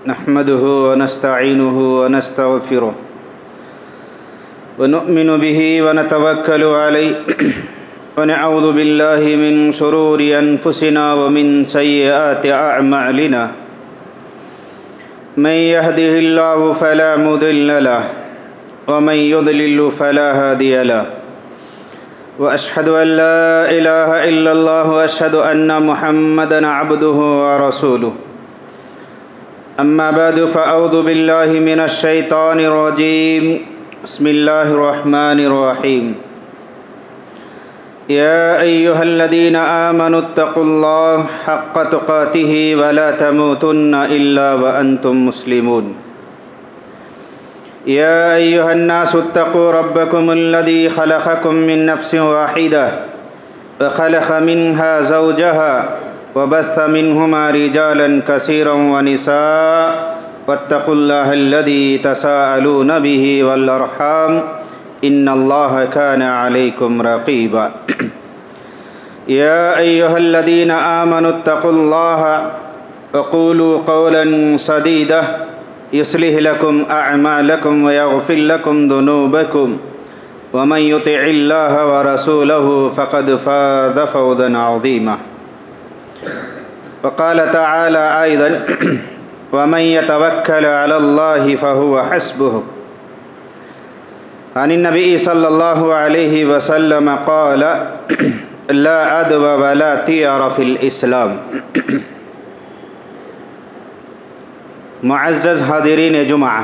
نحمده ونستعينه ونستغفره ونؤمن به ونتوكل عليه ونعوذ بالله من شرور أنفسنا ومن سيئات أعمالنا من يهده الله فلا مضل له ومن يضلل فلا هادي له وأشهد أن لا إله إلا الله وأشهد أن محمدًا عبده ورسوله أما بعد فأعوذ بالله من الشيطان الرجيم بسم الله الرحمن الرحيم يا أيها الذين آمنوا اتقوا الله حق تقاته ولا تموتن إلا وأنتم مسلمون يا أيها الناس اتقوا ربكم الذي خلقكم من نفس واحدة وخلق منها زوجها وبث منهما رجالا كثيرا ونساء واتقوا الله الذي تساءلون به والأرحام إن الله كان عليكم رقيبا يا أيها الذين آمنوا اتقوا الله وقولوا قولا سديدا يصلح لكم أعمالكم ويغفر لكم ذنوبكم ومن يطع الله ورسوله فقد فاز فوزا عظيما وقال تعالى أيضا ومن يتوكل على الله فهو حسبه عن النبي صلى الله عليه وسلم قال لا عدو ولا طير في الإسلام معزز حاضرین جمعہ،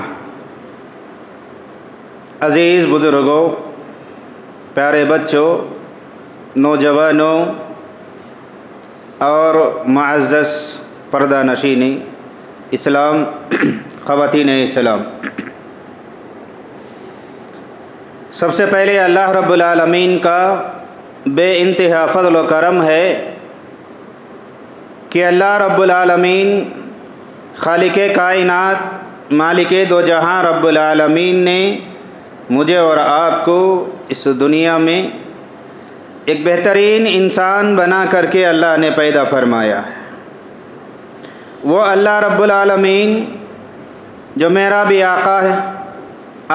عزیز بزرگوں، پیارے بچوں، نوجوانوں اور معزز پردہ نشین اسلام، خواتین اسلام، سب سے پہلے اللہ رب العالمین کا بے انتہا فضل و کرم ہے کہ اللہ رب العالمین خالق کائنات مالک دو جہاں رب العالمین نے مجھے اور آپ کو اس دنیا میں ایک بہترین انسان بنا کر کے اللہ نے پیدا فرمایا ہے۔ وہ اللہ رب العالمین جو میرا بھی آقا ہے،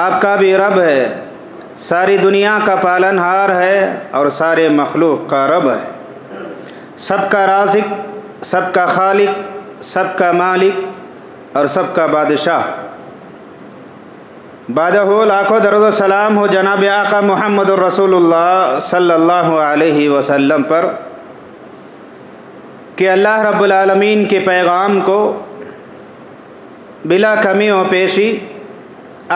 آپ کا بھی رب ہے، ساری دنیا کا پالن ہار ہے اور سارے مخلوق کا رب ہے، سب کا رازق، سب کا خالق، سب کا مالک اور سب کا بادشاہ۔ بعدہ لاکھوں درود و سلام ہو جناب آقا محمد الرسول اللہ صلی اللہ علیہ وسلم پر کہ اللہ رب العالمین کے پیغام کو بلا کمی و پیشی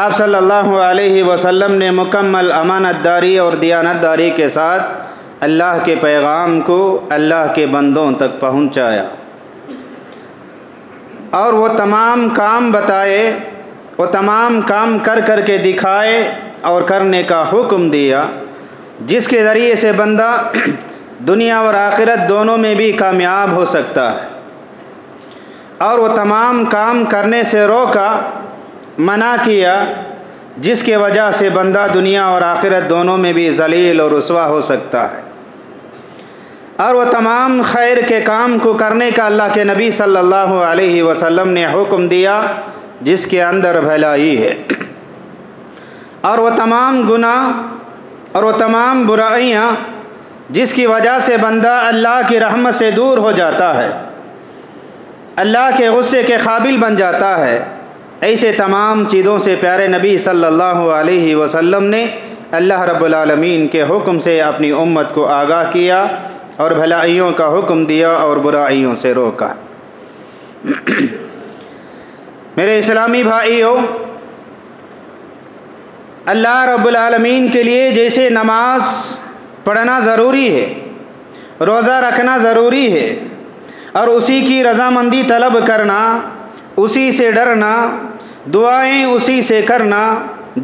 آپ صلی اللہ علیہ وسلم نے مکمل امانت داری اور دیانت داری کے ساتھ اللہ کے پیغام کو اللہ کے بندوں تک پہنچایا اور وہ تمام کام بتائے، وہ تمام کام کر کر کے دکھائے اور کرنے کا حکم دیا، جس کے ذریعے سے بندہ دنیا اور آخرت دونوں میں بھی کامیاب ہو سکتا ہے، اور وہ تمام کام کرنے سے روکا، منع کیا، جس کے وجہ سے بندہ دنیا اور آخرت دونوں میں بھی ذلیل اور رسوا ہو سکتا ہے، اور وہ تمام خیر کے کام کو کرنے کا اللہ کے نبی صلی اللہ علیہ وسلم نے حکم دیا، جس کے اندر بھلائی ہے، اور وہ تمام گناہ اور وہ تمام برائیاں جس کی وجہ سے بندہ اللہ کی رحمت سے دور ہو جاتا ہے، اللہ کے غصے کے قابل بن جاتا ہے، ایسے تمام چیزوں سے پیارے نبی صلی اللہ علیہ وسلم نے اللہ رب العالمین کے حکم سے اپنی امت کو آگاہ کیا اور بھلائیوں کا حکم دیا اور برائیوں سے روکا۔ میرے اسلامی بھائیوں، اللہ رب العالمین کے لیے جیسے نماز پڑھنا ضروری ہے، روزہ رکھنا ضروری ہے، اور اسی کی رضامندی طلب کرنا، اسی سے ڈرنا، دعائیں اسی سے کرنا،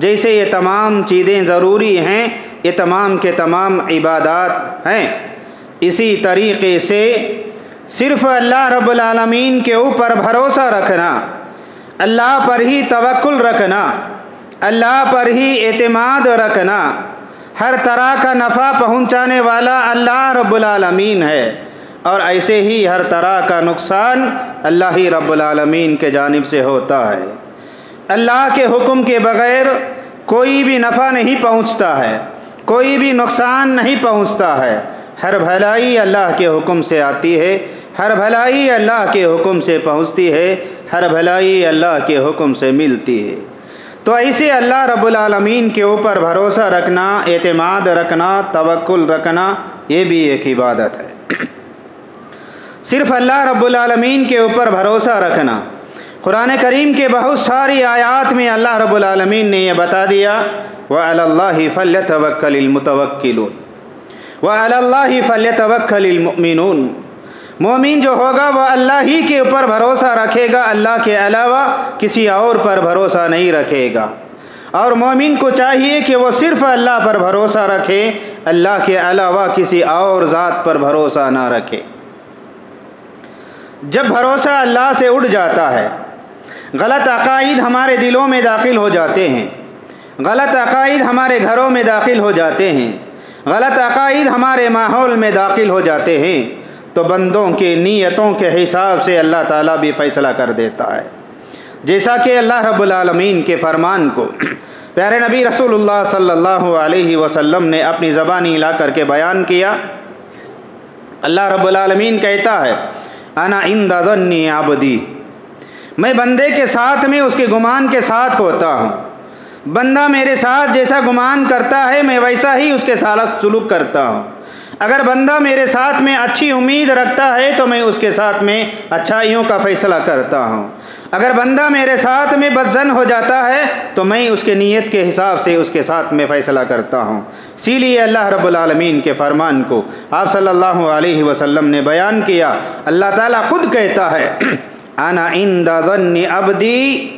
جیسے یہ تمام چیزیں ضروری ہیں، یہ تمام کے تمام عبادات ہیں، اسی طریقے سے صرف اللہ رب العالمین کے اوپر بھروسہ رکھنا، اللہ پر ہی توکل رکھنا، اللہ پر ہی اعتماد رکھنا، ہر طرح کا نفع پہنچانے والا اللہ رب العالمین ہے، اور ایسے ہی ہر طرح کا نقصان اللہ ہی رب العالمین کے جانب سے ہوتا ہے۔ اللہ کے حکم کے بغیر کوئی بھی نفع نہیں پہنچتا ہے، کوئی بھی نقصان نہیں پہنچتا ہے۔ ہر بھلائی اللہ کے حکم سے آتی ہے، ہر بھلائی اللہ کے حکم سے پہنچتی ہے، ہر بھلائی اللہ کے حکم سے ملتی ہے۔ تو ایسے اللہ رب العالمین کے اوپر بھروسہ رکھنا، اعتماد رکھنا، توکل رکھنا، یہ بھی ایک عبادت ہے۔ صرف اللہ رب العالمین کے اوپر بھروسہ رکھنا، قرآن کریم کے بہت ساری آیات میں اللہ رب العالمین نے یہ بتا دیا، وَعَلَى اللَّهِ فَلْيَتَوَكَّلِ الْمُتَوَكِّلُونَ وَعَلَى اللَّهِ فَلْيَتَوَكَّلِ الْمُؤْمِنُونَ۔ مومن جو ہوگا وہ اللہ ہی کے اوپر بھروسہ رکھے گا، اللہ کے علاوہ کسی اور پر بھروسہ نہیں رکھے گا۔ اور مومن کو چاہیے کہ وہ صرف اللہ پر بھروسہ رکھے، اللہ کے علاوہ کسی اور ذات پر بھروسہ نہ رکھے۔ جب بھروسہ اللہ سے اٹھ جاتا ہے، غلط عقائد ہمارے دلوں میں داخل ہو جاتے ہیں، غلط عقائد ہمارے گھروں میں داخل ہو جاتے ہیں، غلط عقائد ہمارے ماحول میں داخل ہو جاتے ہیں، تو بندوں کے نیتوں کے حساب سے اللہ تعالیٰ بھی فیصلہ کر دیتا ہے۔ جیسا کہ اللہ رب العالمین کے فرمان کو پیارے نبی رسول اللہ صلی اللہ علیہ وسلم نے اپنی زبانی لا کر کے بیان کیا۔ اللہ رب العالمین کہتا ہے، انا عند ظن عبدی، میں بندے کے ساتھ میں اس کے گمان کے ساتھ ہوتا ہوں۔ بندہ میرے ساتھ جیسا گمان کرتا ہے میں ویسا ہی اس کے ساتھ سلوک کرتا ہوں۔ اگر بندہ میرے ساتھ میں اچھی امید رکھتا ہے تو میں اس کے ساتھ میں اچھائیوں کا فیصلہ کرتا ہوں۔ اگر بندہ میرے ساتھ میں بدظن ہو جاتا ہے تو میں اس کے نیت کے حساب سے اس کے ساتھ میں فیصلہ کرتا ہوں۔ اسی لیے اللہ رب العالمین کے فرمان کو آپ صلی اللہ علیہ وسلم نے بیان کیا۔ اللہ تعالیٰ خود کہتا ہے، انا عند ظن عبدی،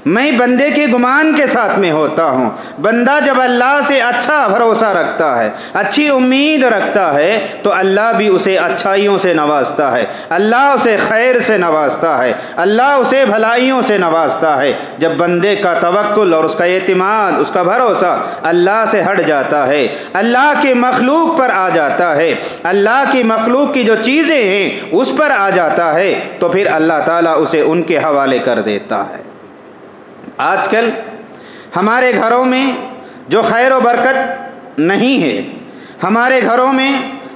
میں بندے کے گمان کے ساتھ میں ہوتا ہوں۔ بندہ جب اللہ سے اچھا بھروسہ رکھتا ہے، اچھی امید رکھتا ہے، تو اللہ بھی اسے اچھائیوں سے نوازتا ہے، اللہ اسے خیر سے نوازتا ہے، اللہ اسے بھلائیوں سے نوازتا ہے۔ جب بندے کا توکل اور اس کا اعتماد، اس کا بھروسہ اللہ سے ہٹ جاتا ہے، اللہ کی مخلوق پر آ جاتا ہے، اللہ کی مخلوق کی جو چیزیں ہیں اس پر آ جاتا ہے، تو پھر اللہ تعالیٰ اسے ان کے حوالے کر دیتا ہے۔ آج کل ہمارے گھروں میں جو خیر و برکت نہیں ہے، ہمارے گھروں میں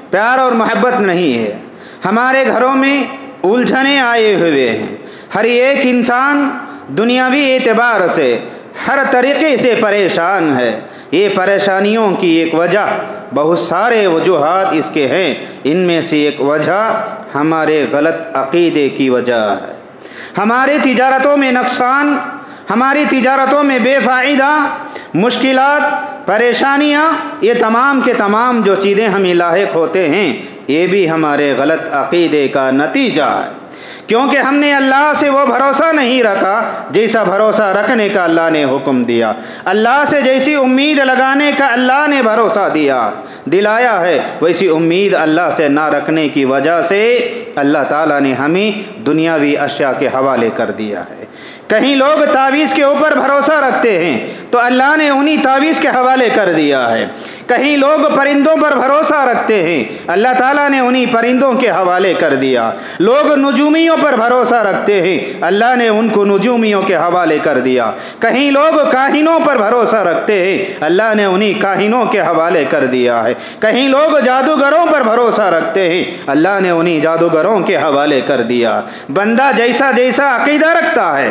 پیار اور محبت نہیں ہے، ہمارے گھروں میں الجھنیں آئے ہوئے ہیں۔ ہر ایک انسان دنیاوی اعتبار سے ہر طریقے سے پریشان ہے۔ یہ پریشانیوں کی ایک وجہ، بہت سارے وجوہات اس کے ہیں، ان میں سے ایک وجہ ہمارے غلط عقیدے کی وجہ ہے۔ ہماری تجارتوں میں نقصان، ہماری تجارتوں میں بے فائدہ مشکلات، پریشانیاں، یہ تمام کے تمام جو چیزیں ہمیں لاحق ہوتے ہیں، یہ بھی ہمارے غلط عقیدے کا نتیجہ ہے۔ کیونکہ ہم نے اللہ سے وہ بھروسہ نہیں رکھا جیسا بھروسہ رکھنے کا اللہ نے حکم دیا، اللہ سے جیسی امید لگانے کا اللہ نے بھروسہ دلایا ہے، ویسی امید اللہ سے نہ رکھنے کی وجہ سے اللہ تعالیٰ نے ہمیں دنیاوی اشیاء کے حوالے کر دیا ہے۔ کہیں لوگ تعویذ کے اوپر بھروسہ رکھتے ہیں تو اللہ نے انہی تعویذ کے حوالے کر دیا ہے۔ کہیں لوگ پرندوں پر بھروسہ رکھتے ہیں، اللہ تعالیٰ نے انہی پرندوں کے حوالے کر دیا۔ لوگ نجومیوں پر بھروسہ رکھتے ہیں، اللہ نے ان کو نجومیوں کے حوالے کر دیا۔ کہیں لوگ کاہنوں پر بھروسہ رکھتے ہیں، اللہ نے انہی کاہنوں کے حوالے کر دیا ہے۔ کہیں لوگ جادوگروں پر بھروسہ رکھتے ہیں، اللہ نے انہی جادوگروں کے حوالے کر دیا۔ بندہ جیسا جیسا عقیدہ رکھتا ہے،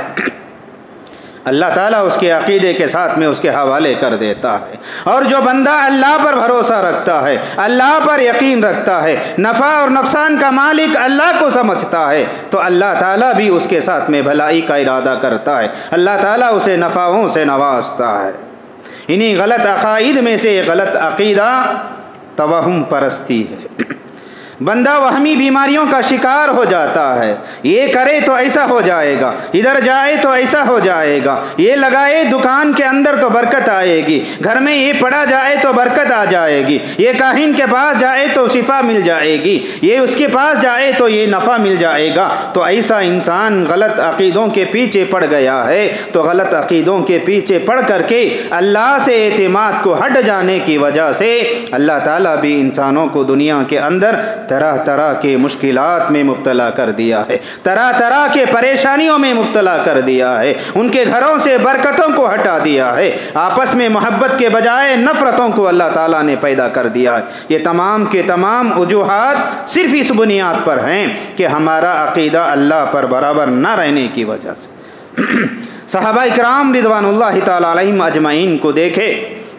اللہ تعالیٰ اس کے عقیدے کے ساتھ میں اس کے حوالے کر دیتا ہے۔ اور جو بندہ اللہ پر بھروسہ رکھتا ہے، اللہ پر یقین رکھتا ہے، نفع اور نقصان کا مالک اللہ کو سمجھتا ہے، تو اللہ تعالیٰ بھی اس کے ساتھ میں بھلائی کا ارادہ کرتا ہے، اللہ تعالیٰ اسے نفعوں سے نوازتا ہے۔ انہی غلط عقائد میں سے غلط عقیدہ توہم پرستی ہے۔ بندہ وہمی بیماریوں کا شکار ہو جاتا ہے، یہ کرے تو ایسا ہو جائے گا، ادھر جائے تو ایسا ہو جائے گا، یہ لگائے دکان کے اندر تو برکت آئے گی، گھر میں یہ پڑا جائے تو برکت آ جائے گی، یہ کاہن کے پاس جائے تو شفا مل جائے گی، یہ اس کے پاس جائے تو یہ نفع مل جائے گا۔ تو ایسا انسان غلط عقیدوں کے پیچھے پڑ گیا ہے۔ تو غلط عقیدوں کے پیچھے پڑ کر کے اللہ سے اعتماد کو ہٹ جانے کی وجہ سے اللہ تعالیٰ بھی انسانوں کو دنیا کے اندر طرح طرح کے مشکلات میں مبتلا کر دیا ہے، طرح طرح کے پریشانیوں میں مبتلا کر دیا ہے، ان کے گھروں سے برکتوں کو ہٹا دیا ہے، آپس میں محبت کے بجائے نفرتوں کو اللہ تعالیٰ نے پیدا کر دیا ہے۔ یہ تمام کے تمام وجوہات صرف اس بنیاد پر ہیں کہ ہمارا عقیدہ اللہ پر برابر نہ رہنے کی وجہ سے۔ صحابہ اکرام رضوان اللہ تعالی علیہم اجمعین کو دیکھے،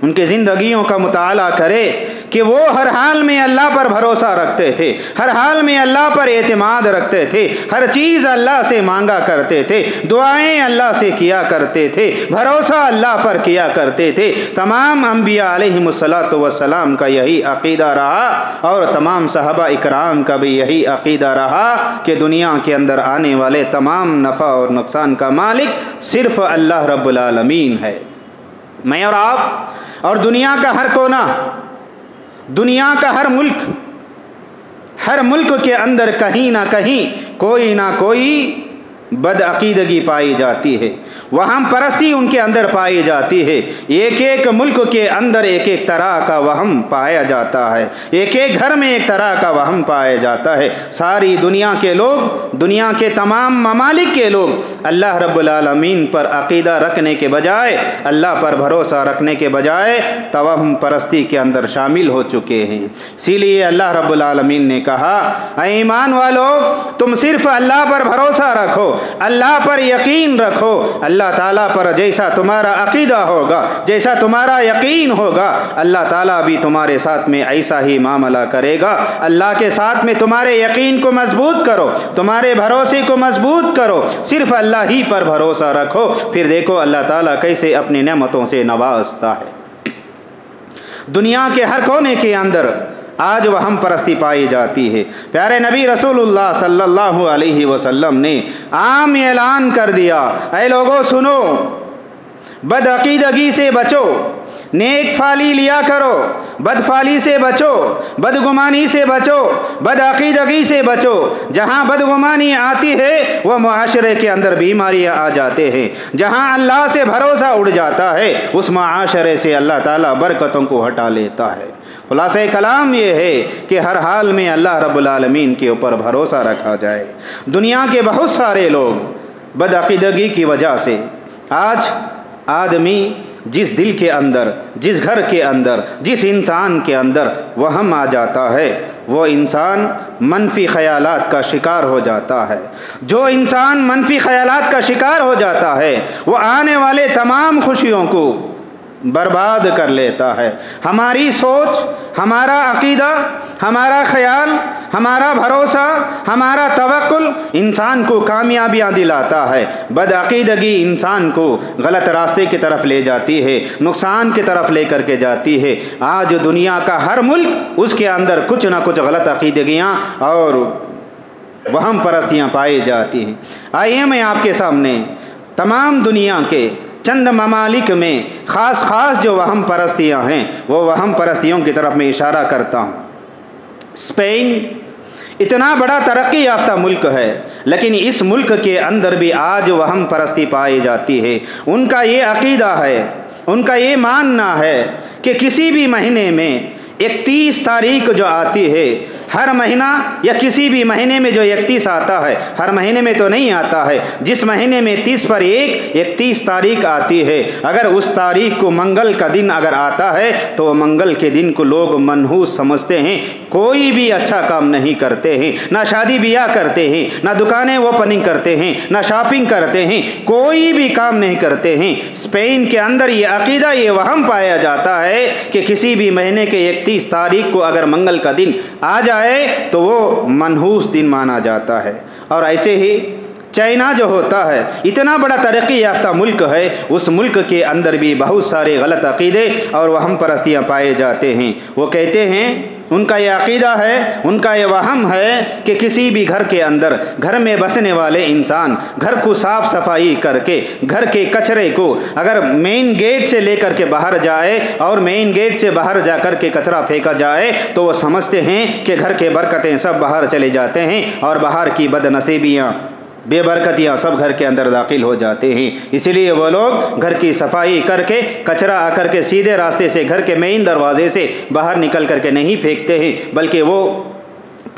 ان کی زندگیوں کا مطالعہ کرے کہ وہ ہر حال میں اللہ پر بھروسہ رکھتے تھے، ہر حال میں اللہ پر اعتماد رکھتے تھے، ہر چیز اللہ سے مانگا کرتے تھے، دعائیں اللہ سے کیا کرتے تھے، بھروسہ اللہ پر کیا کرتے تھے۔ تمام انبیاء علیہم الصلاۃ والسلام کا یہی عقیدہ رہا اور تمام صحابہ اکرام کا بھی یہی عقیدہ رہا کہ دنیا کے اندر آنے والے تمام نفع اور نقصان کا مالک صرف اللہ رب العالمین ہے۔ میں اور آپ اور دنیا کا ہر کونا، دنیا کا ہر ملک کے اندر کہیں نہ کہیں کوئی نہ کوئی بد عقیدگی پائی جاتی ہے، وہم پرستی ان کے اندر پائی جاتی ہے۔ ایک ایک ملک کے اندر ایک ایک طرح کا وہم پایا جاتا ہے، ایک ایک گھر میں ایک طرح کا وہم پایا جاتا ہے۔ ساری دنیا کے لوگ، دنیا کے تمام ممالک کے لوگ اللہ رب العالمین پر عقیدہ رکھنے کے بجائے، اللہ پر بھروسہ رکھنے کے بجائے توہم پرستی کے اندر شامل ہو چکے ہیں۔ اسی لیے اللہ رب العالمین نے کہا، اے ایمان والو، تم صرف اللہ پر بھروسہ رکھو، اللہ پر یقین رکھو، اللہ تعالیٰ پر جیسا تمہارا عقیدہ ہوگا، جیسا تمہارا یقین ہوگا، اللہ تعالیٰ بھی تمہارے ساتھ میں ایسا ہی معاملہ کرے گا۔ اللہ کے ساتھ میں تمہارے یقین کو مضبوط کرو، تمہارے بھروسے کو مضبوط کرو، صرف اللہ ہی پر بھروسہ رکھو، پھر دیکھو اللہ تعالیٰ کیسے اپنی نعمتوں سے نوازتا ہے۔ دنیا کے ہر کونے کے اندر آج وہم پرستی پائی جاتی ہے۔ پیارے نبی رسول اللہ صلی اللہ علیہ وسلم نے عام اعلان کر دیا، اے لوگوں سنو، بد عقیدگی سے بچو، نیک فالی لیا کرو، بد فالی سے بچو، بدگمانی سے بچو، بد عقیدگی سے بچو۔ جہاں بدگمانی آتی ہے وہ معاشرے کے اندر بیماریاں آ جاتے ہیں، جہاں اللہ سے بھروسہ اڑ جاتا ہے اس معاشرے سے اللہ تعالیٰ برکتوں کو ہٹا لیتا ہے۔ خلاصہ کلام یہ ہے کہ ہر حال میں اللہ رب العالمین کے اوپر بھروسہ رکھا جائے۔ دنیا کے بہت سارے لوگ بد عقیدگی کی وجہ سے آج آدمی جس دل کے اندر، جس گھر کے اندر، جس انسان کے اندر وہم آ جاتا ہے وہ انسان منفی خیالات کا شکار ہو جاتا ہے۔ جو انسان منفی خیالات کا شکار ہو جاتا ہے وہ آنے والے تمام خوشیوں کو برباد کر لیتا ہے۔ ہماری سوچ، ہمارا عقیدہ، ہمارا خیال، ہمارا بھروسہ، ہمارا توکل انسان کو کامیابیاں دلاتا ہے۔ بد عقیدگی انسان کو غلط راستے کی طرف لے جاتی ہے، نقصان کی طرف لے کر کے جاتی ہے۔ آج دنیا کا ہر ملک، اس کے اندر کچھ نہ کچھ غلط عقیدگیاں اور وہم پرستیاں پائی جاتی ہیں۔ آئیے میں آپ کے سامنے تمام دنیا کے چند ممالک میں خاص جو وہم پرستیاں ہیں وہ وہم پرستیوں کی طرف میں اشارہ کرتا ہوں۔ اسپین اتنا بڑا ترقی یافتہ ملک ہے، لیکن اس ملک کے اندر بھی آج وہم پرستی پائی جاتی ہے۔ ان کا یہ عقیدہ ہے، ان کا یہ ماننا ہے کہ کسی بھی مہینے میں 31 تاریخ جو آتی ہے، ہر مہینہ یا کسی بھی مہینے میں جو 31 آتا ہے، ہر مہینے میں تو نہیں آتا ہے، جس مہینے میں 30 پر 31 تاریخ آتی ہے، اگر اس تاریخ کو منگل کا دن اگر آتا ہے تو منگل کے دن کو لوگ منحوس سمجھتے ہیں، کوئی بھی اچھا کام نہیں کرتے ہیں، نہ شادی بیاہ کرتے ہیں، نہ دکانیں اوپننگ کرتے ہیں، نہ شاپنگ کرتے ہیں، کوئی بھی کام نہیں کرتے ہیں۔ اسپین کے اندر یہ عقیدہ، یہ وہم پایا جاتا ہے کہ کسی بھی مہینے کے 31 تاریخ کو اگر منگل کا دن آ جائے تو وہ منحوس دن مانا جاتا ہے۔ اور ایسے ہی چائنا جو ہوتا ہے، اتنا بڑا ترقی یافتہ ملک ہے، اس ملک کے اندر بھی بہت سارے غلط عقیدے اور وہم پرستیاں پائے جاتے ہیں۔ وہ کہتے ہیں، ان کا یہ عقیدہ ہے، ان کا یہ وہم ہے کہ کسی بھی گھر کے اندر، گھر میں بسنے والے انسان گھر کو صاف صفائی کر کے، گھر کے کچرے کو اگر مین گیٹ سے لے کر کے باہر جائے اور مین گیٹ سے باہر جا کر کے کچرا پھینکا جائے تو وہ سمجھتے ہیں کہ گھر کے برکتیں سب باہر چلے جاتے ہیں اور باہر کی بد نصیبیاں، بے برکتیاں سب گھر کے اندر داخل ہو جاتے ہیں۔ اسی لیے وہ لوگ گھر کی صفائی کر کے، کچرا آ کر کے سیدھے راستے سے گھر کے مین دروازے سے باہر نکل کر کے نہیں پھینکتے ہیں، بلکہ وہ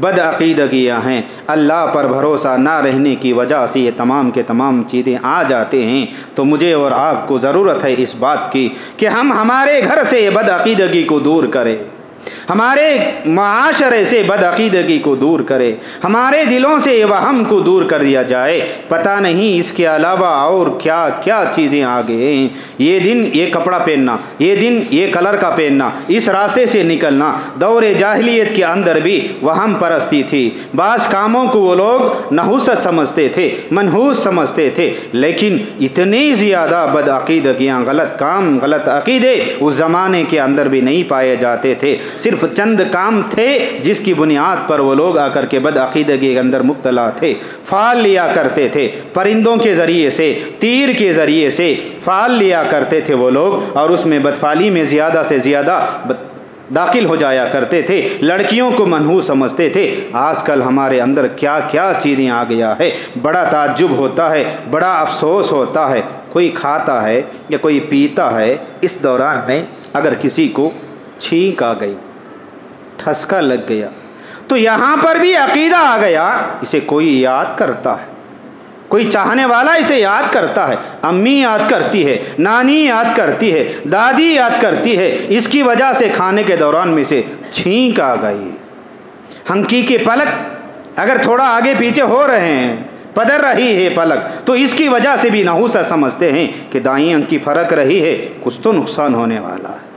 بدعقیدگیاں ہیں۔ اللہ پر بھروسہ نہ رہنے کی وجہ سے یہ تمام کے تمام چیزیں آ جاتے ہیں۔ تو مجھے اور آپ کو ضرورت ہے اس بات کی کہ ہم ہمارے گھر سے یہ بدعقیدگی کو دور کریں، ہمارے معاشرے سے بدعقیدگی کو دور کرے، ہمارے دلوں سے یہ وہم کو دور کر دیا جائے۔ پتہ نہیں اس کے علاوہ اور کیا کیا چیزیں آ گئے ہیں۔ یہ دن یہ کپڑا پہننا، یہ دن یہ کلر کا پہننا، اس راستے سے نکلنا، دور جاہلیت کے اندر بھی وہم پرستی تھی۔ بعض کاموں کو وہ لوگ نحوست سمجھتے تھے، منحوس سمجھتے تھے، لیکن اتنی زیادہ بدعقیدگیاں، غلط کام، غلط عقیدے اس زمانے کے اندر بھی نہیں پائے جاتے تھے۔ صرف چند کام تھے جس کی بنیاد پر وہ لوگ آ کر کے بدعقیدگی کے اندر مبتلا تھے۔ فال لیا کرتے تھے، پرندوں کے ذریعے سے، تیر کے ذریعے سے فال لیا کرتے تھے وہ لوگ، اور اس میں بدفالی میں زیادہ سے زیادہ داخل ہو جایا کرتے تھے، لڑکیوں کو منحوس سمجھتے تھے۔ آج کل ہمارے اندر کیا کیا چیزیں آ گیا ہے، بڑا تعجب ہوتا ہے، بڑا افسوس ہوتا ہے۔ کوئی کھاتا ہے یا کوئی پیتا ہے، اس دوران میں اگر کسی کو چھینک آ گئی، ٹھسکا لگ گیا، تو یہاں پر بھی عقیدہ آ گیا، اسے کوئی یاد کرتا ہے، کوئی چاہنے والا اسے یاد کرتا ہے، امی یاد کرتی ہے، نانی یاد کرتی ہے، دادی یاد کرتی ہے، اس کی وجہ سے کھانے کے دوران میں سے چھینک آ گئی۔ ہنکی کے پلک اگر تھوڑا آگے پیچھے ہو رہے ہیں، پدر رہی ہے پلک، تو اس کی وجہ سے بھی نحوست سمجھتے ہیں کہ دائیں انکی پھرک رہی ہے، کچھ تو نقصان ہونے والا ہے۔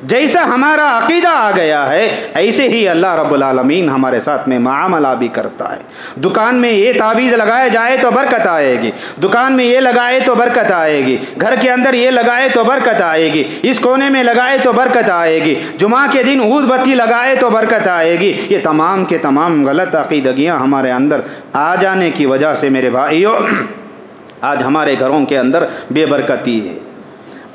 جیسا ہمارا عقیدہ آ گیا ہے، ایسے ہی اللہ رب العالمین ہمارے ساتھ میں معاملہ بھی کرتا ہے۔ دکان میں یہ تعویذ لگائے جائے تو برکت آئے گی، دکان میں یہ لگائے تو برکت آئے گی، گھر کے اندر یہ لگائے تو برکت آئے گی، اس کونے میں لگائے تو برکت آئے گی، جمعہ کے دن عود بتی لگائے تو برکت آئے گی۔ یہ تمام کے تمام غلط عقیدگیاں ہمارے اندر آ جانے کی وجہ سے میرے بھائیوں، آج ہمارے گھروں کے اندر بے برکتی ہے،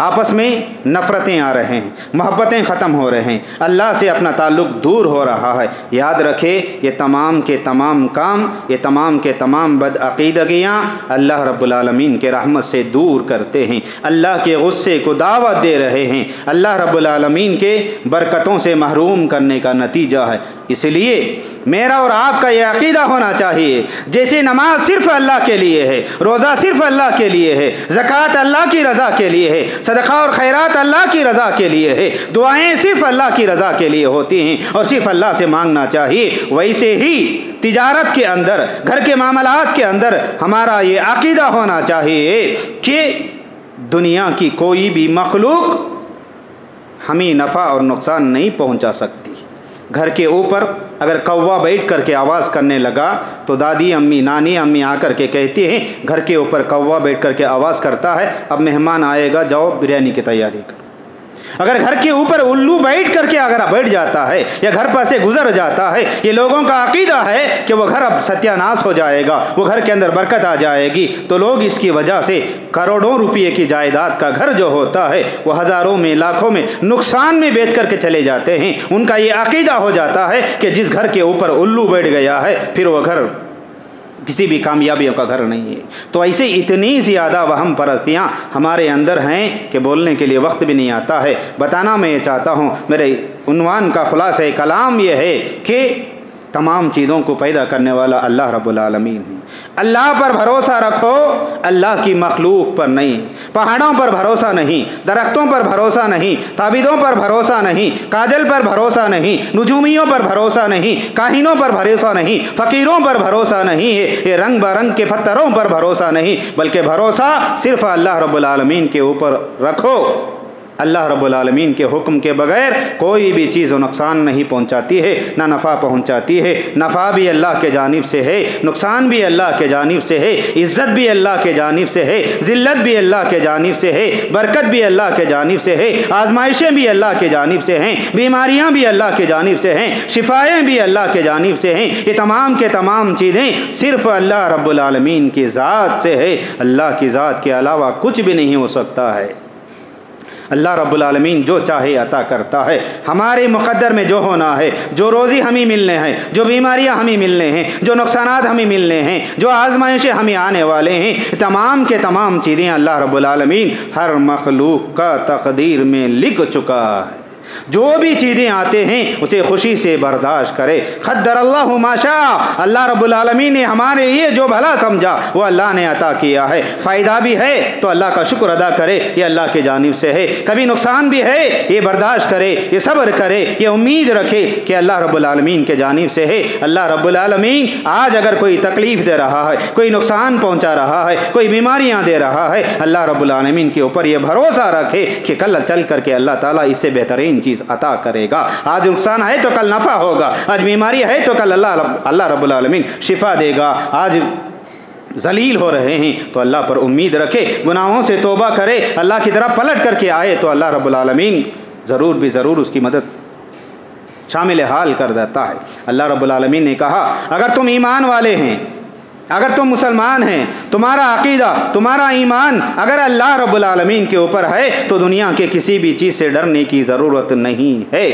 آپس میں نفرتیں آ رہے ہیں، محبتیں ختم ہو رہے ہیں، اللہ سے اپنا تعلق دور ہو رہا ہے۔ یاد رکھے یہ تمام کے تمام کام، یہ تمام کے تمام بدعقیدگیاں اللہ رب العالمین کے رحمت سے دور کرتے ہیں، اللہ کے غصے کو دعوت دے رہے ہیں، اللہ رب العالمین کے برکتوں سے محروم کرنے کا نتیجہ ہے۔ اس لیے میرا اور آپ کا یہ عقیدہ ہونا چاہیے، جیسے نماز صرف اللہ کے لیے ہے، روزہ صرف اللہ کے لیے ہے، زکوٰۃ اللہ کی رضا کے لیے ہے، صدقہ اور خیرات اللہ کی رضا کے لیے ہے، دعائیں صرف اللہ کی رضا کے لیے ہوتی ہیں اور صرف اللہ سے مانگنا چاہیے، ویسے ہی تجارت کے اندر، گھر کے معاملات کے اندر ہمارا یہ عقیدہ ہونا چاہیے کہ دنیا کی کوئی بھی مخلوق ہمیں نفع اور نقصان نہیں پہنچا سکتی۔ گھر کے اوپر اگر کوا بیٹھ کر کے آواز کرنے لگا تو دادی امی، نانی امی آ کر کے کہتی ہیں گھر کے اوپر کوا بیٹھ کر کے آواز کرتا ہے، اب مہمان آئے گا، جاؤ بریانی کی تیاری کرو۔ اگر گھر کے اوپر الو بیٹھ کر کے اگر بیٹھ جاتا ہے یا گھر پر سے گزر جاتا ہے، یہ لوگوں کا عقیدہ ہے کہ وہ گھر اب ستیہ ناش ہو جائے گا، وہ گھر کے اندر برکت آ جائے گی، تو لوگ اس کی وجہ سے کروڑوں روپے کی جائیداد کا گھر جو ہوتا ہے وہ ہزاروں میں، لاکھوں میں نقصان میں بیچ کر کے چلے جاتے ہیں۔ ان کا یہ عقیدہ ہو جاتا ہے کہ جس گھر کے اوپر الو بیٹھ گیا ہے پھر وہ گھر کسی بھی کامیابیوں کا گھر نہیں ہے۔ تو ایسے اتنی زیادہ وہم پرستیاں ہمارے اندر ہیں کہ بولنے کے لیے وقت بھی نہیں آتا ہے۔ بتانا میں یہ چاہتا ہوں، میرے عنوان کا خلاصہ کلام یہ ہے کہ تمام چیزوں کو پیدا کرنے والا اللہ رب العالمین ہے۔ اللہ پر بھروسہ رکھو، اللہ کی مخلوق پر نہیں۔ پہاڑوں پر بھروسہ نہیں، درختوں پر بھروسہ نہیں، تعویذوں پر بھروسہ نہیں، کاجل پر بھروسہ نہیں، نجومیوں پر بھروسہ نہیں، کاہنوں پر بھروسہ نہیں، فقیروں پر بھروسہ نہیں ہے، یہ رنگ برنگ کے پتھروں پر بھروسہ نہیں، بلکہ بھروسہ صرف اللہ رب العالمین کے اوپر رکھو۔ اللہ رب العالمین کے حکم کے بغیر کوئی بھی چیز نقصان نہیں پہنچاتی ہے، نہ نفع پہنچاتی ہے۔ نفع بھی اللہ کے جانب سے ہے، نقصان بھی اللہ کے جانب سے ہے، عزت بھی اللہ کے جانب سے ہے، ذلت بھی اللہ کے جانب سے ہے، برکت بھی اللہ کے جانب سے ہے، آزمائشیں بھی اللہ کے جانب سے ہیں، بیماریاں بھی اللہ کے جانب سے ہیں، شفائیں بھی اللہ کے جانب سے ہیں۔ یہ تمام کے تمام چیزیں صرف اللہ رب العالمین کی ذات سے ہے، اللہ کی ذات کے علاوہ کچھ بھی نہیں ہو سکتا ہے۔ اللہ رب العالمین جو چاہے عطا کرتا ہے، ہمارے مقدر میں جو ہونا ہے، جو روزی ہمیں ملنے ہیں، جو بیماریاں ہمیں ملنے ہیں، جو نقصانات ہمیں ملنے ہیں، جو آزمائشیں ہمیں آنے والے ہیں، تمام کے تمام چیزیں اللہ رب العالمین ہر مخلوق کا تقدیر میں لکھ چکا ہے۔ جو بھی چیزیں آتے ہیں اسے خوشی سے برداشت کرے. قدر اللہ ما شاء، اللہ رب العالمین نے ہمارے لیے جو بھلا سمجھا وہ اللہ نے عطا کیا ہے. فائدہ بھی ہے تو اللہ کا شکر ادا کرے، یہ اللہ کی جانب سے ہے. کبھی نقصان بھی ہے، یہ برداشت کرے، یہ صبر کرے، یہ امید رکھے کہ اللہ رب العالمین کے جانب سے ہے. اللہ رب العالمین آج اگر کوئی تکلیف دے رہا ہے، کوئی نقصان پہنچا رہا ہے، کوئی بیماریاں دے رہا ہے، اللہ رب العالمین کے اوپر یہ بھروسہ رکھے کہ کل چل کر کے اللہ تعالیٰ اس سے بہترین چیز عطا کرے گا. آج نقصان ہے تو کل نفع ہوگا، آج بیماری ہے تو کل اللہ رب العالمین شفا دے گا. آج ذلیل ہو رہے ہیں تو اللہ پر امید رکھے، گناہوں سے توبہ کرے، اللہ کی طرف پلٹ کر کے آئے تو اللہ رب العالمین ضرور بھی ضرور اس کی مدد شامل حال کر دیتا ہے. اللہ رب العالمین نے کہا اگر تم ایمان والے ہیں، اگر تم مسلمان ہیں، تمہارا عقیدہ، تمہارا ایمان اگر اللہ رب العالمین کے اوپر ہے تو دنیا کے کسی بھی چیز سے ڈرنے کی ضرورت نہیں ہے.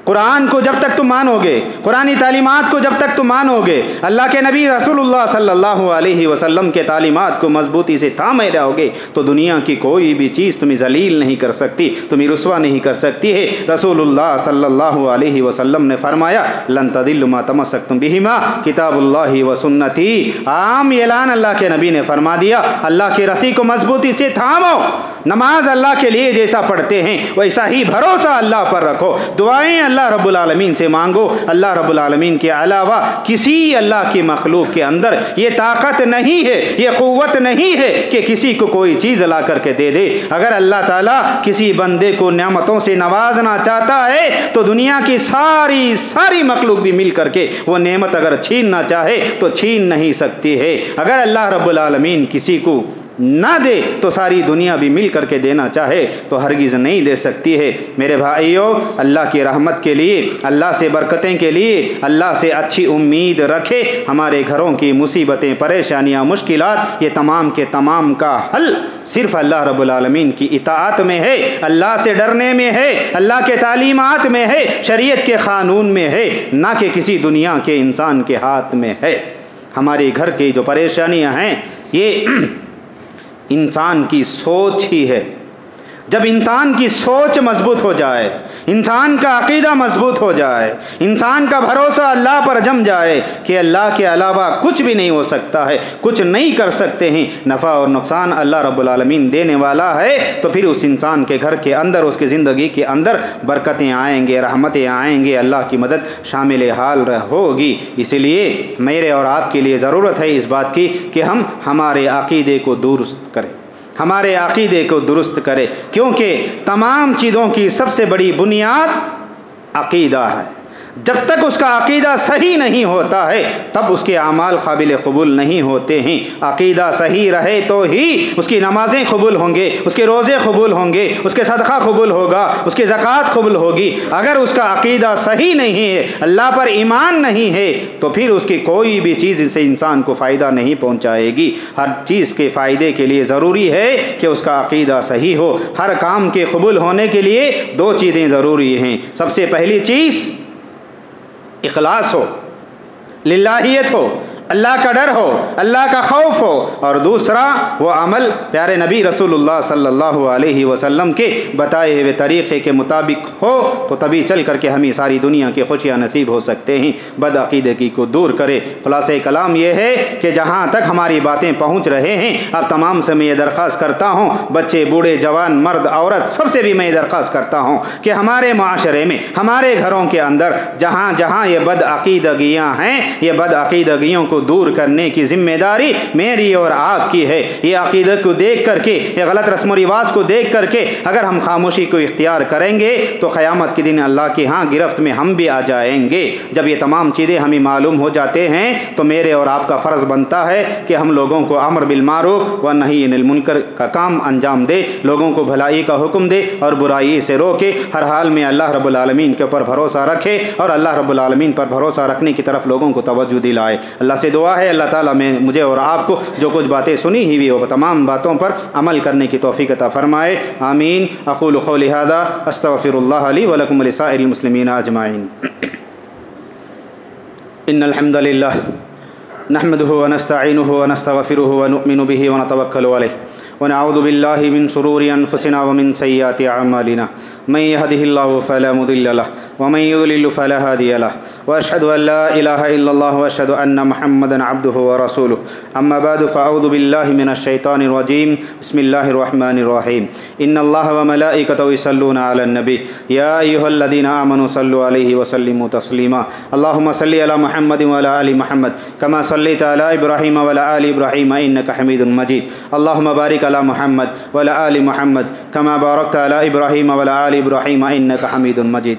قرآن کو جب تک تم مانو گے، قرآنی تعلیمات کو جب تک تم مانو گے، اللہ کے نبی رسول اللہ صلی اللہ علیہ وسلم کے تعلیمات کو مضبوطی سے تھامے رہو گے تو دنیا کی کوئی بھی چیز تمہیں ذلیل نہیں کر سکتی، تمہیں رسوا نہیں کر سکتی ہے. رسول اللہ صلی اللہ علیہ وسلم نے فرمایا لن تضلوا ما تمسکتم بہما کتاب اللہ و سنتی. عام اعلان اللہ کے نبی نے فرما دیا اللہ کی رسی کو مضبوطی سے تھامو. نماز اللہ کے لیے جیسا پڑھتے ہیں ویسا ہی بھروسہ اللہ پر رکھو. دعائیں اللہ رب العالمین سے مانگو. اللہ رب العالمین کے علاوہ کسی اللہ کی مخلوق کے اندر یہ طاقت نہیں ہے، یہ قوت نہیں ہے کہ کسی کو کوئی چیز لا کر کے دے دے. اگر اللہ تعالیٰ کسی بندے کو نعمتوں سے نوازنا چاہتا ہے تو دنیا کی ساری مخلوق بھی مل کر کے وہ نعمت اگر چھیننا چاہے تو چھین نہیں سکتی ہے. اگر اللہ رب العالمین کسی کو نہ دے تو ساری دنیا بھی مل کر کے دینا چاہے تو ہرگز نہیں دے سکتی ہے. میرے بھائیوں، اللہ کی رحمت کے لیے، اللہ سے برکتیں کے لیے اللہ سے اچھی امید رکھے. ہمارے گھروں کی مصیبتیں، پریشانیاں، مشکلات، یہ تمام کے تمام کا حل صرف اللہ رب العالمین کی اطاعت میں ہے، اللہ سے ڈرنے میں ہے، اللہ کے تعلیمات میں ہے، شریعت کے قانون میں ہے، نہ کہ کسی دنیا کے انسان کے ہاتھ میں ہے. ہمارے گھر کی جو پریشانیاں ہیں یہ انسان کی سوچ ہی ہے. جب انسان کی سوچ مضبوط ہو جائے، انسان کا عقیدہ مضبوط ہو جائے، انسان کا بھروسہ اللہ پر جم جائے کہ اللہ کے علاوہ کچھ بھی نہیں ہو سکتا ہے، کچھ نہیں کر سکتے ہیں، نفع اور نقصان اللہ رب العالمین دینے والا ہے، تو پھر اس انسان کے گھر کے اندر، اس کی زندگی کے اندر برکتیں آئیں گے، رحمتیں آئیں گے، اللہ کی مدد شامل حال ہوگی. اسی لیے میرے اور آپ کے لیے ضرورت ہے اس بات کی کہ ہم ہمارے عقیدے کو درست کریں، ہمارے عقیدے کو درست کرے، کیونکہ تمام چیزوں کی سب سے بڑی بنیاد عقیدہ ہے. جب تک اس کا عقیدہ صحیح نہیں ہوتا ہے تب اس کے اعمال قابل قبول نہیں ہوتے ہیں. عقیدہ صحیح رہے تو ہی اس کی نمازیں قبول ہوں گے، اس کے روزے قبول ہوں گے، اس کے صدقہ قبول ہوگا، اس کی زکوٰۃ قبول ہوگی. اگر اس کا عقیدہ صحیح نہیں ہے، اللہ پر ایمان نہیں ہے، تو پھر اس کی کوئی بھی چیز سے انسان کو فائدہ نہیں پہنچائے گی. ہر چیز کے فائدے کے لیے ضروری ہے کہ اس کا عقیدہ صحیح ہو. ہر کام کے قبول ہونے کے لیے دو چیزیں ضروری ہیں. سب سے پہلی چیز اخلاص ہو، للہیت ہو، اللہ کا ڈر ہو، اللہ کا خوف ہو، اور دوسرا وہ عمل پیارے نبی رسول اللہ صلی اللہ علیہ وسلم کے بتائے ہوئے طریقے کے مطابق ہو، تو تبھی چل کر کے ہمیں ساری دنیا کی خوشیاں نصیب ہو سکتے ہیں. بد عقیدگی کو دور کرے. خلاصہ کلام یہ ہے کہ جہاں تک ہماری باتیں پہنچ رہے ہیں، اب تمام سے میں یہ درخواست کرتا ہوں، بچے، بوڑھے، جوان، مرد، عورت، سب سے بھی میں یہ درخواست کرتا ہوں کہ ہمارے معاشرے میں، ہمارے گھروں کے اندر جہاں جہاں یہ بد عقیدگیاں ہیں، یہ بد عقیدگیوں کو دور کرنے کی ذمہ داری میری اور آپ کی ہے. یہ عقیدت کو دیکھ کر کے، یہ غلط رسم و رواج کو دیکھ کر کے اگر ہم خاموشی کو اختیار کریں گے تو قیامت کے دن اللہ کے ہاں گرفت میں ہم بھی آ جائیں گے. جب یہ تمام چیزیں ہمیں معلوم ہو جاتے ہیں تو میرے اور آپ کا فرض بنتا ہے کہ ہم لوگوں کو امر بالمعروف و نہی عن المنکر کا کام انجام دے، لوگوں کو بھلائی کا حکم دے اور برائی سے روکے. ہر حال میں اللہ رب العالمین کے اوپر بھروسہ رکھے اور اللہ رب العالمین پر بھروسہ رکھنے کی طرف لوگوں کو توجہ دلائے. اللہ سے دعا ہے اللہ تعالیٰ میں مجھے اور آپ کو جو کچھ باتیں سنی ہوئی وہ تمام باتوں پر عمل کرنے کی توفیق عطا فرمائے. آمین. اقول قولی ھذا استغفر اللہ لی ولکم ولسائر المسلمین اجمعین. ان الحمد للہ نحمده ونستعينه ونستغفره ونؤمن به ونتوكل عليه ونعوذ بالله من شرور أنفسنا ومن سيئات أعمالنا من يهده الله فلا مضل له ومن يضلل فلا هادي له وأشهد أن لا إله إلا الله وأشهد أن محمدا عبده ورسوله أما بعد فأعوذ بالله من الشيطان الرجيم بسم الله الرحمن الرحيم إن الله وملائكته يصلون على النبي يا أيها الذين آمنوا صلوا عليه وسلموا تسليما اللهم صل على محمد وعلى آل محمد كما صليت على إبراهيم وعلى آل إبراهيم إنك حميد مجيد اللهم بارك على محمد وعلى آل محمد كما باركت على إبراهيم وعلى آل إبراهيم إنك حميد مجيد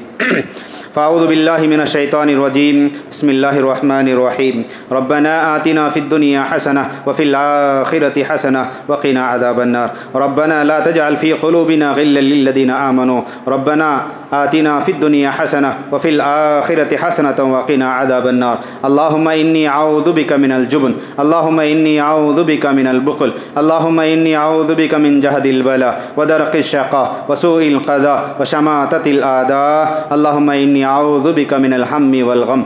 فأعوذ بالله من الشيطان الرجيم بسم الله الرحمن الرحيم ربنا آتنا في الدنيا حسنة وفي الآخرة حسنة وقنا عذاب النار ربنا لا تجعل في قلوبنا غلا للذين آمنوا ربنا آتنا في الدنيا حسنة وفي الآخرة حسنة وقنا عذاب النار اللهم إني أعوذ بك من الجبن اللهم إني أعوذ بك من البخل اللهم إني أعوذ بك من جهد البلاء ودرك الشقاء وسوء القضاء وشماتة الأعداء اللهم إني أعوذ بك من الهم والغم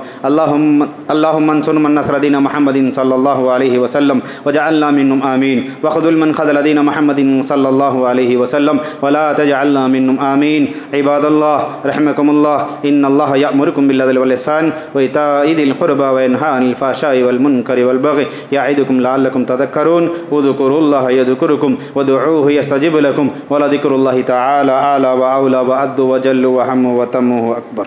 اللهم انصر من نصر دين محمد صلى الله عليه وسلم وجعلنا منهم آمين وخذل من خذل دين محمد صلى الله عليه وسلم ولا تجعلنا منهم آمين عباد الله رحمكم الله إن الله يأمركم بالعدل والإحسان وإيتاء ذي القربى وينهى عن الفحشاء والمنكر والبغي يعظكم لعلكم تذكرون اذكروا الله يذكركم ودعوه يستجب لكم ولذكر الله تعالى أعلى وأولى وأعز وجل وهم وتم أكبر